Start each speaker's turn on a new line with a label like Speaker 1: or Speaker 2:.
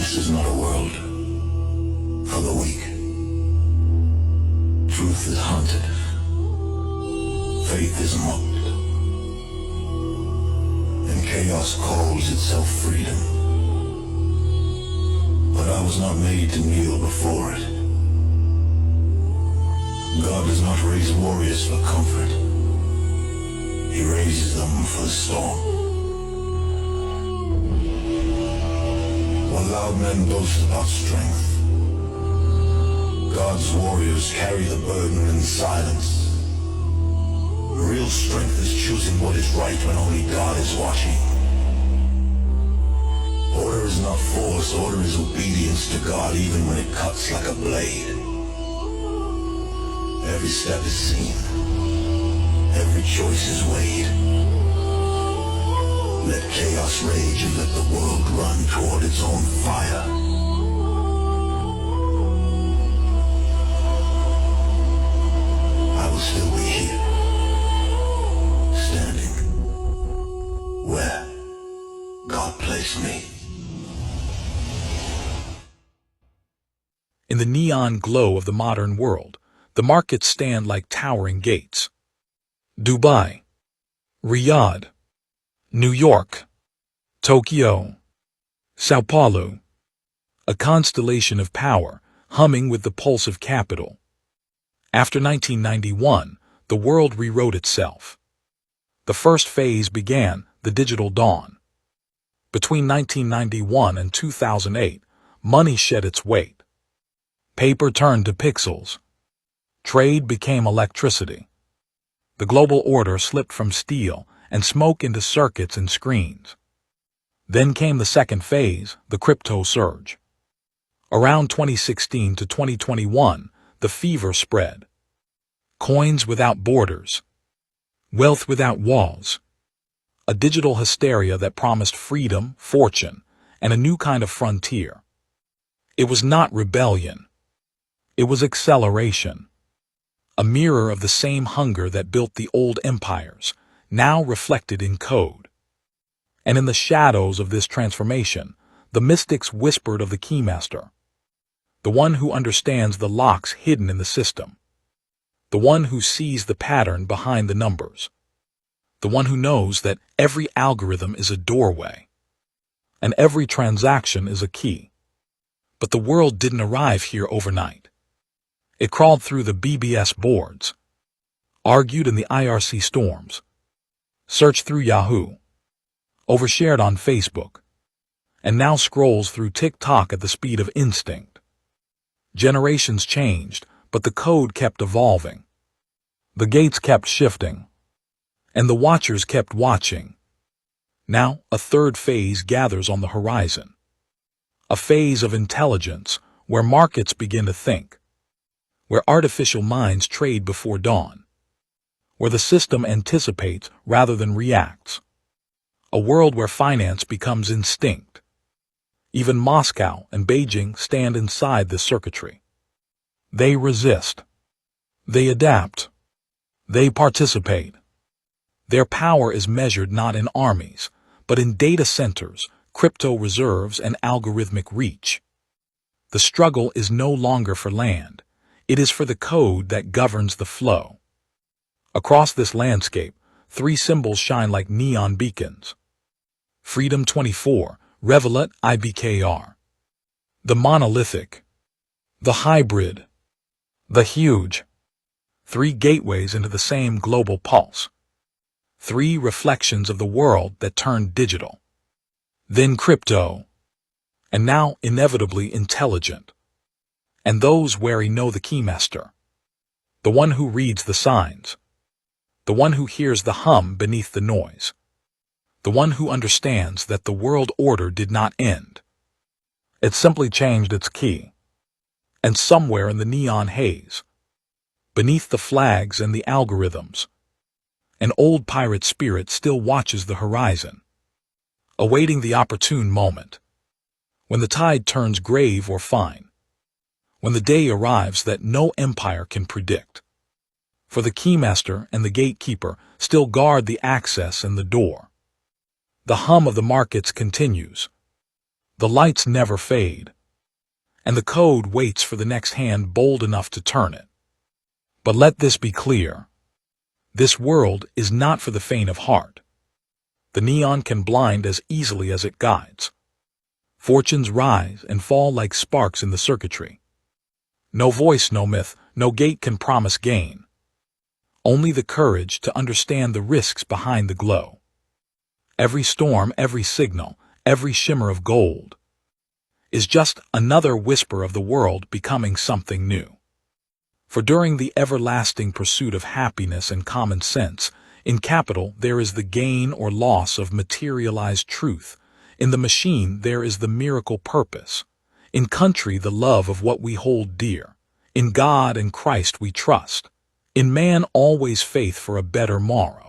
Speaker 1: This is not a world for the weak. Truth is hunted. Faith is mocked. And chaos calls itself freedom. But I was not made to kneel before it. God does not raise warriors for comfort. He raises them for the storm. While loud men boast about strength, God's warriors carry the burden in silence. Real strength is choosing what is right when only God is watching. Order is not force, order is obedience to God even when it cuts like a blade. Every step is seen. Every choice is weighed. Let chaos rage and let the world run toward its own fire. I will still be here, standing where God placed me.
Speaker 2: In the neon glow of the modern world, the markets stand like towering gates. Dubai, Riyadh, New York, Tokyo, Sao Paulo, a constellation of power humming with the pulse of capital. After 1991, the world rewrote itself. The first phase began, the digital dawn. Between 1991 and 2008, money shed its weight. Paper turned to pixels. Trade became electricity. The global order slipped from steel and smoke into circuits and screens. Then came the second phase, the crypto surge. Around 2016 to 2021, the fever spread. Coins without borders. Wealth without walls. A digital hysteria that promised freedom, fortune, and a new kind of frontier. It was not rebellion. It was acceleration. A mirror of the same hunger that built the old empires, now reflected in code. And in the shadows of this transformation, the mystics whispered of the keymaster, the one who understands the locks hidden in the system, the one who sees the pattern behind the numbers, the one who knows that every algorithm is a doorway, and every transaction is a key. But the world didn't arrive here overnight. It crawled through the BBS boards, argued in the IRC storms, searched through Yahoo, overshared on Facebook, and now scrolls through TikTok at the speed of instinct. Generations changed, but the code kept evolving. The gates kept shifting, and the watchers kept watching. Now a third phase gathers on the horizon. A phase of intelligence where markets begin to think, where artificial minds trade before dawn, where the system anticipates rather than reacts. A world where finance becomes instinct. Even Moscow and Beijing stand inside this circuitry. They resist. They adapt. They participate. Their power is measured not in armies, but in data centers, crypto reserves, and algorithmic reach. The struggle is no longer for land. It is for the code that governs the flow. Across this landscape, three symbols shine like neon beacons. Freedom 24, Revolut IBKR. The monolithic. The hybrid. The huge. Three gateways into the same global pulse. Three reflections of the world that turned digital. Then crypto. And now inevitably intelligent. And those wary know the keymaster. The one who reads the signs. The one who hears the hum beneath the noise. The one who understands that the world order did not end. It simply changed its key. And somewhere in the neon haze, beneath the flags and the algorithms, an old pirate spirit still watches the horizon, awaiting the opportune moment, when the tide turns grave or fine, when the day arrives that no empire can predict. For the keymaster and the gatekeeper still guard the access and the door. The hum of the markets continues. The lights never fade, and the code waits for the next hand bold enough to turn it. But let this be clear. This world is not for the faint of heart. The neon can blind as easily as it guides. Fortunes rise and fall like sparks in the circuitry. No voice, no myth, no gate can promise gain. Only the courage to understand the risks behind the glow. Every storm, every signal, every shimmer of gold is just another whisper of the world becoming something new. For during the everlasting pursuit of happiness and common sense, in capital there is the gain or loss of materialized truth. In the machine there is the miracle purpose. In country the love of what we hold dear. In God and Christ we trust. In man always faith for a better morrow.